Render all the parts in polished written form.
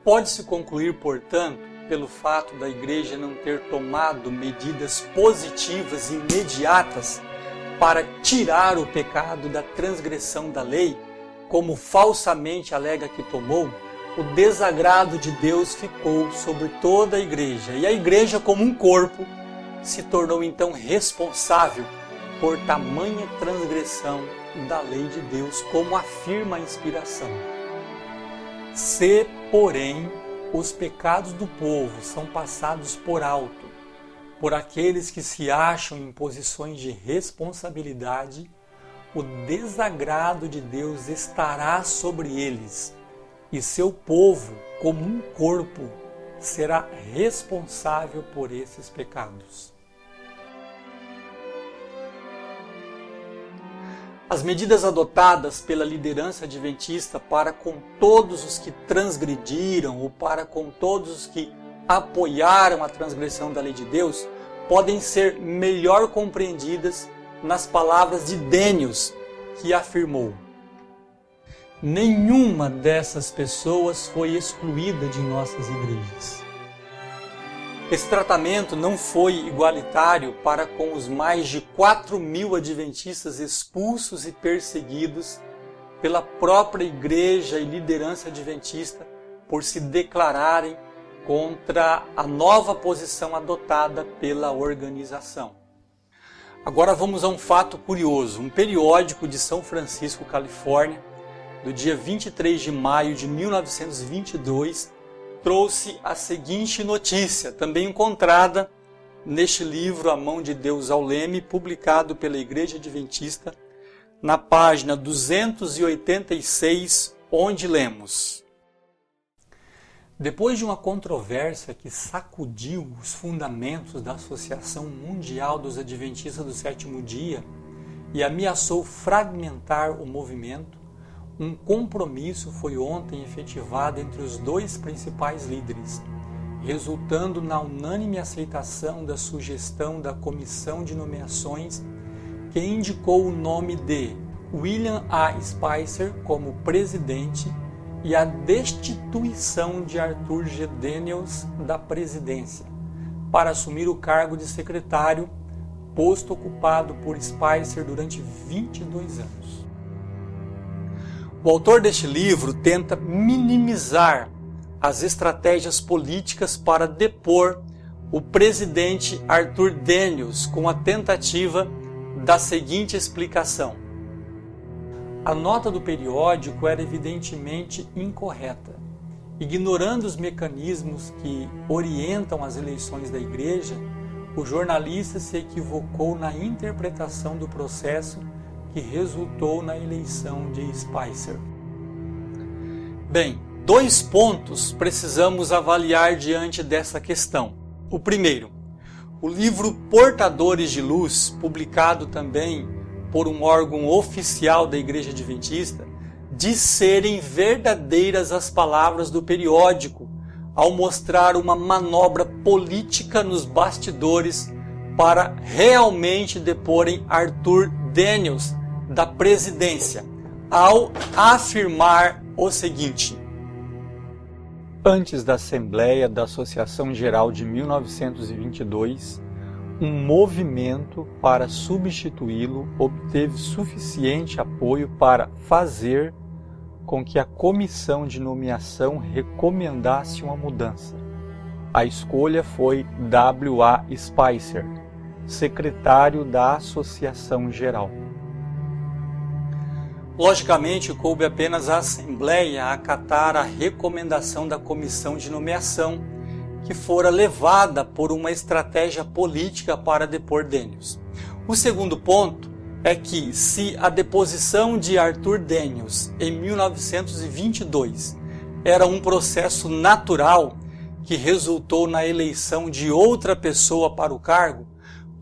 Pode-se concluir, portanto, pelo fato da Igreja não ter tomado medidas positivas e imediatas para tirar o pecado da transgressão da lei, como falsamente alega que tomou, o desagrado de Deus ficou sobre toda a Igreja, e a Igreja, como um corpo, se tornou então responsável por tamanha transgressão da lei de Deus, como afirma a inspiração. Se, porém, os pecados do povo são passados por alto, por aqueles que se acham em posições de responsabilidade, o desagrado de Deus estará sobre eles, e seu povo, como um corpo, será responsável por esses pecados. As medidas adotadas pela liderança adventista para com todos os que transgrediram ou para com todos os que apoiaram a transgressão da lei de Deus podem ser melhor compreendidas nas palavras de Dênios, que afirmou: nenhuma dessas pessoas foi excluída de nossas igrejas. Esse tratamento não foi igualitário para com os mais de 4.000 adventistas expulsos e perseguidos pela própria igreja e liderança adventista por se declararem contra a nova posição adotada pela organização. Agora vamos a um fato curioso. Um periódico de São Francisco, Califórnia, do dia 23 de maio de 1922, trouxe a seguinte notícia, também encontrada neste livro A Mão de Deus ao Leme, publicado pela Igreja Adventista, na página 286, onde lemos: depois de uma controvérsia que sacudiu os fundamentos da Associação Mundial dos Adventistas do Sétimo Dia e ameaçou fragmentar o movimento, um compromisso foi ontem efetivado entre os dois principais líderes, resultando na unânime aceitação da sugestão da Comissão de Nomeações, que indicou o nome de William A. Spicer como presidente e a destituição de Arthur G. Daniels da presidência, para assumir o cargo de secretário, posto ocupado por Spicer durante 22 anos. O autor deste livro tenta minimizar as estratégias políticas para depor o presidente Arthur Daniels com a tentativa da seguinte explicação: a nota do periódico era evidentemente incorreta. Ignorando os mecanismos que orientam as eleições da Igreja, o jornalista se equivocou na interpretação do processo que resultou na eleição de Spicer. Bem, 2 pontos precisamos avaliar diante dessa questão. O primeiro, o livro Portadores de Luz, publicado também por um órgão oficial da Igreja Adventista, diz serem verdadeiras as palavras do periódico, ao mostrar uma manobra política nos bastidores para realmente deporem Arthur Daniels da presidência, ao afirmar o seguinte: antes da Assembleia da Associação Geral de 1922, um movimento para substituí-lo obteve suficiente apoio para fazer com que a comissão de nomeação recomendasse uma mudança. A escolha foi W. A. Spicer, secretário da Associação Geral. Logicamente, coube apenas à Assembleia acatar a recomendação da comissão de nomeação, que fora levada por uma estratégia política para depor Daniels. O segundo ponto é que, se a deposição de Arthur Daniels em 1922 era um processo natural que resultou na eleição de outra pessoa para o cargo,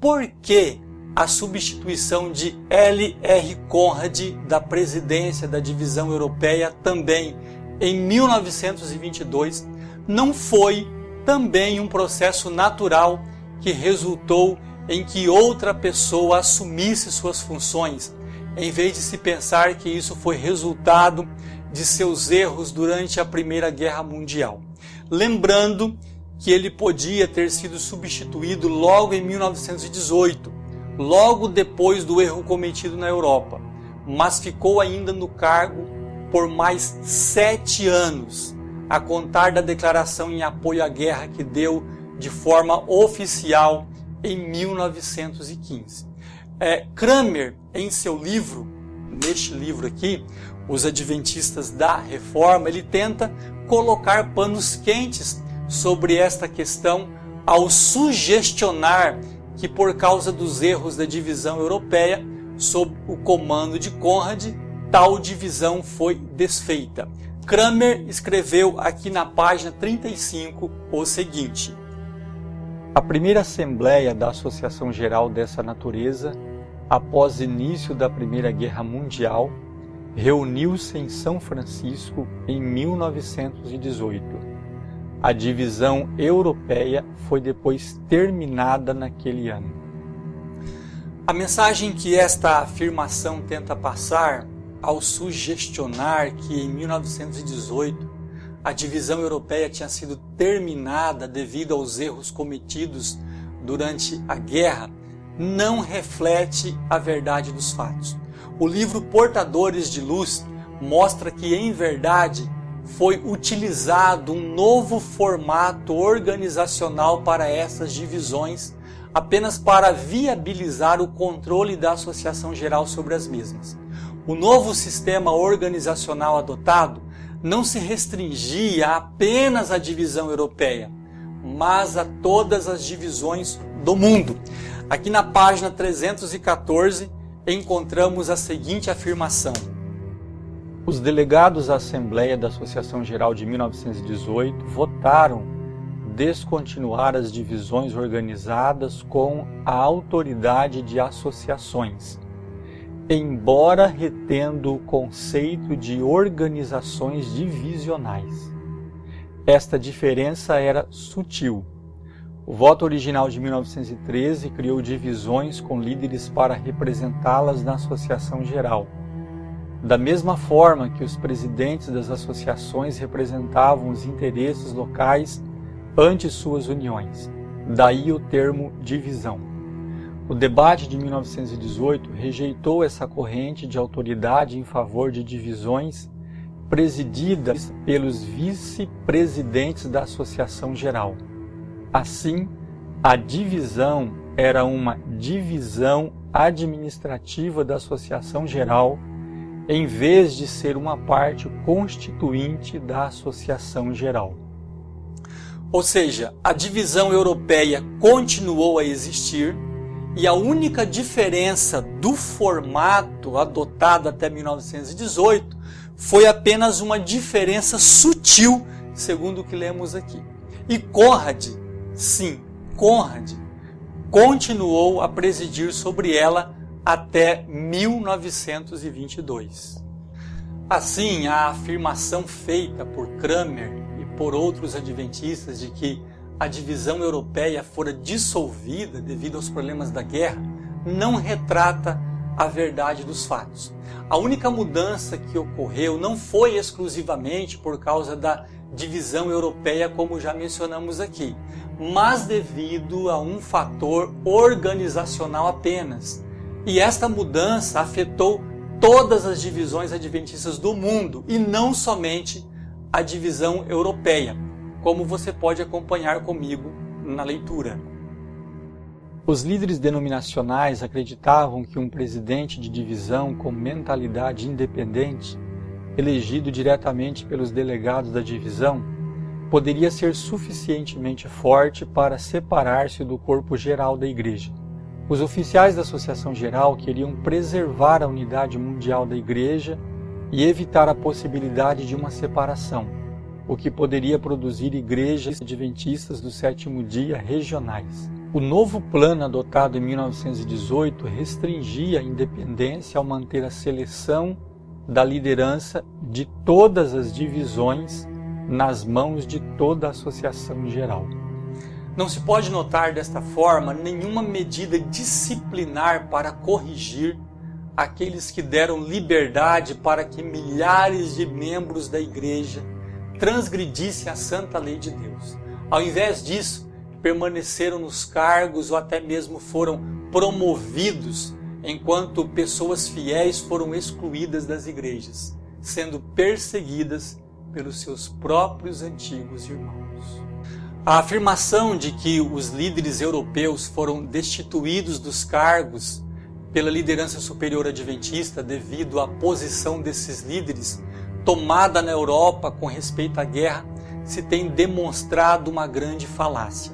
por que a substituição de L. R. Conrad da presidência da divisão europeia também em 1922 não foi também um processo natural que resultou em que outra pessoa assumisse suas funções, em vez de se pensar que isso foi resultado de seus erros durante a Primeira Guerra Mundial. Lembrando que ele podia ter sido substituído logo em 1918, logo depois do erro cometido na Europa, mas ficou ainda no cargo por mais 7 anos, a contar da declaração em apoio à guerra que deu de forma oficial em 1915. Cranmer, em seu livro, neste livro aqui, Os Adventistas da Reforma, ele tenta colocar panos quentes sobre esta questão ao sugestionar que por causa dos erros da divisão europeia, sob o comando de Conrad, tal divisão foi desfeita. Cranmer escreveu aqui na página 35 o seguinte: a primeira assembleia da Associação Geral dessa natureza, após início da Primeira Guerra Mundial, reuniu-se em São Francisco em 1918. A divisão europeia foi depois terminada naquele ano. A mensagem que esta afirmação tenta passar ao sugestionar que em 1918 a divisão europeia tinha sido terminada devido aos erros cometidos durante a guerra, não reflete a verdade dos fatos. O livro Portadores de Luz mostra que, em verdade, foi utilizado um novo formato organizacional para essas divisões, apenas para viabilizar o controle da Associação Geral sobre as mesmas. O novo sistema organizacional adotado não se restringia apenas à divisão europeia, mas a todas as divisões do mundo. Aqui na página 314 encontramos a seguinte afirmação: os delegados à Assembleia da Associação Geral de 1918 votaram descontinuar as divisões organizadas com a autoridade de associações, embora retendo o conceito de organizações divisionais. Esta diferença era sutil. O voto original de 1913 criou divisões com líderes para representá-las na Associação Geral. Da mesma forma que os presidentes das associações representavam os interesses locais ante suas uniões. Daí o termo divisão. O debate de 1918 rejeitou essa corrente de autoridade em favor de divisões presididas pelos vice-presidentes da Associação Geral. Assim, a divisão era uma divisão administrativa da Associação Geral, em vez de ser uma parte constituinte da Associação Geral. Ou seja, a divisão europeia continuou a existir e a única diferença do formato adotado até 1918 foi apenas uma diferença sutil, segundo o que lemos aqui. E Conrad, sim, Conrad, continuou a presidir sobre ela até 1922. Assim, a afirmação feita por Cranmer e por outros adventistas de que a divisão europeia fora dissolvida devido aos problemas da guerra não retrata a verdade dos fatos. A única mudança que ocorreu não foi exclusivamente por causa da divisão europeia, como já mencionamos aqui, mas devido a um fator organizacional apenas. E esta mudança afetou todas as divisões adventistas do mundo e não somente a divisão europeia, como você pode acompanhar comigo na leitura. Os líderes denominacionais acreditavam que um presidente de divisão com mentalidade independente, elegido diretamente pelos delegados da divisão, poderia ser suficientemente forte para separar-se do corpo geral da Igreja. Os oficiais da Associação Geral queriam preservar a unidade mundial da Igreja e evitar a possibilidade de uma separação, o que poderia produzir igrejas adventistas do sétimo dia regionais. O novo plano adotado em 1918 restringia a independência ao manter a seleção da liderança de todas as divisões nas mãos de toda a Associação Geral. Não se pode notar desta forma nenhuma medida disciplinar para corrigir aqueles que deram liberdade para que milhares de membros da igreja transgredissem a santa lei de Deus. Ao invés disso, permaneceram nos cargos ou até mesmo foram promovidos, enquanto pessoas fiéis foram excluídas das igrejas, sendo perseguidas pelos seus próprios antigos irmãos. A afirmação de que os líderes europeus foram destituídos dos cargos pela liderança superior adventista devido à posição desses líderes tomada na Europa com respeito à guerra se tem demonstrado uma grande falácia.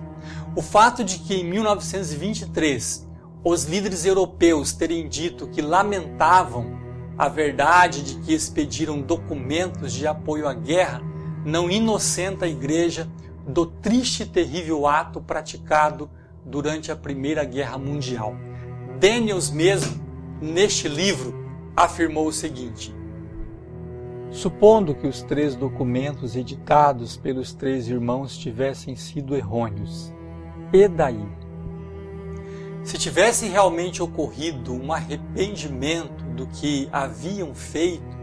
O fato de que em 1923 os líderes europeus terem dito que lamentavam a verdade de que expediram documentos de apoio à guerra não inocenta a igreja do triste e terrível ato praticado durante a Primeira Guerra Mundial. Daniels mesmo, neste livro, afirmou o seguinte: supondo que os 3 documentos editados pelos 3 irmãos tivessem sido errôneos, e daí? Se tivesse realmente ocorrido um arrependimento do que haviam feito,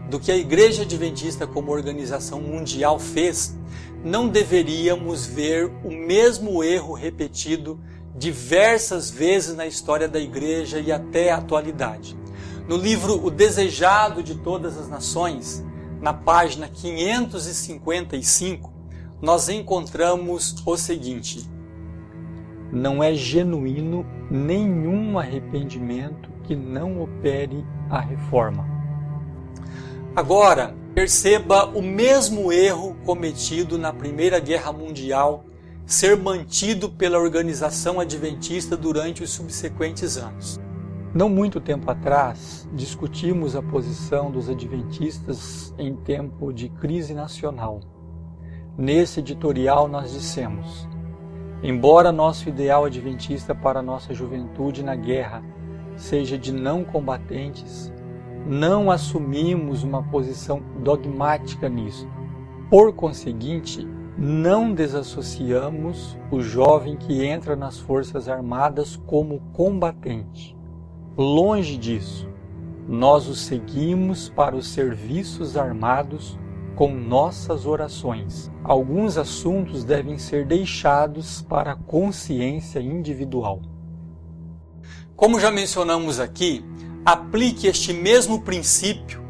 do que a Igreja Adventista como organização mundial fez, não deveríamos ver o mesmo erro repetido diversas vezes na história da Igreja e até a atualidade. No livro O Desejado de Todas as Nações, na página 555, nós encontramos o seguinte: não é genuíno nenhum arrependimento que não opere a reforma. Agora, perceba o mesmo erro cometido na Primeira Guerra Mundial ser mantido pela organização adventista durante os subsequentes anos. Não muito tempo atrás, discutimos a posição dos adventistas em tempo de crise nacional. Nesse editorial nós dissemos: embora nosso ideal adventista para nossa juventude na guerra seja de não combatentes, não assumimos uma posição dogmática nisto. Por conseguinte, não desassociamos o jovem que entra nas Forças Armadas como combatente. Longe disso, nós o seguimos para os serviços armados com nossas orações. Alguns assuntos devem ser deixados para a consciência individual. Como já mencionamos aqui, aplique este mesmo princípio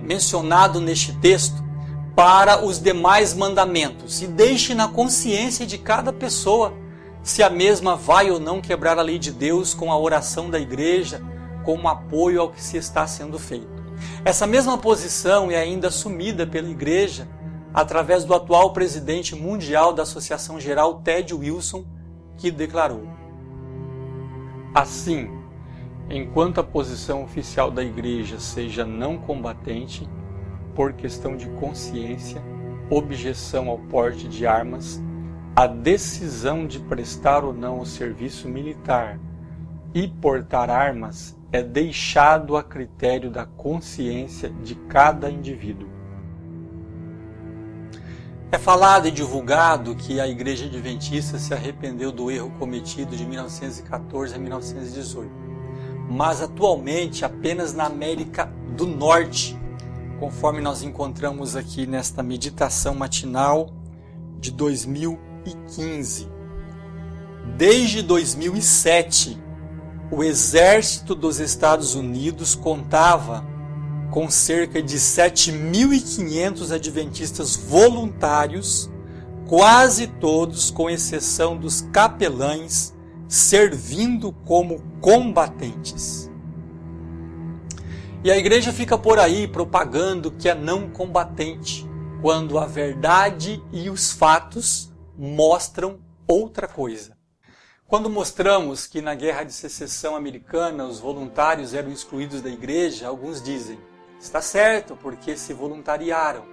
mencionado neste texto para os demais mandamentos e deixe na consciência de cada pessoa se a mesma vai ou não quebrar a lei de Deus com a oração da igreja, como apoio ao que se está sendo feito. Essa mesma posição é ainda assumida pela igreja através do atual presidente mundial da Associação Geral, Ted Wilson, que declarou: assim, enquanto a posição oficial da igreja seja não combatente, por questão de consciência, objeção ao porte de armas, a decisão de prestar ou não o serviço militar e portar armas é deixado a critério da consciência de cada indivíduo. É falado e divulgado que a Igreja Adventista se arrependeu do erro cometido de 1914 a 1918, mas atualmente apenas na América do Norte, conforme nós encontramos aqui nesta meditação matinal de 2015. Desde 2007, o Exército dos Estados Unidos contava com cerca de 7.500 adventistas voluntários, quase todos, com exceção dos capelães, servindo como combatentes. E a igreja fica por aí propagando que é não combatente, quando a verdade e os fatos mostram outra coisa. Quando mostramos que na Guerra de Secessão Americana os voluntários eram excluídos da igreja, alguns dizem: está certo, porque se voluntariaram.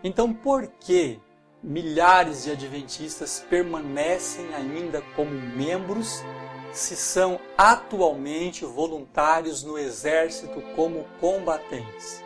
Então por que milhares de adventistas permanecem ainda como membros se são atualmente voluntários no exército como combatentes?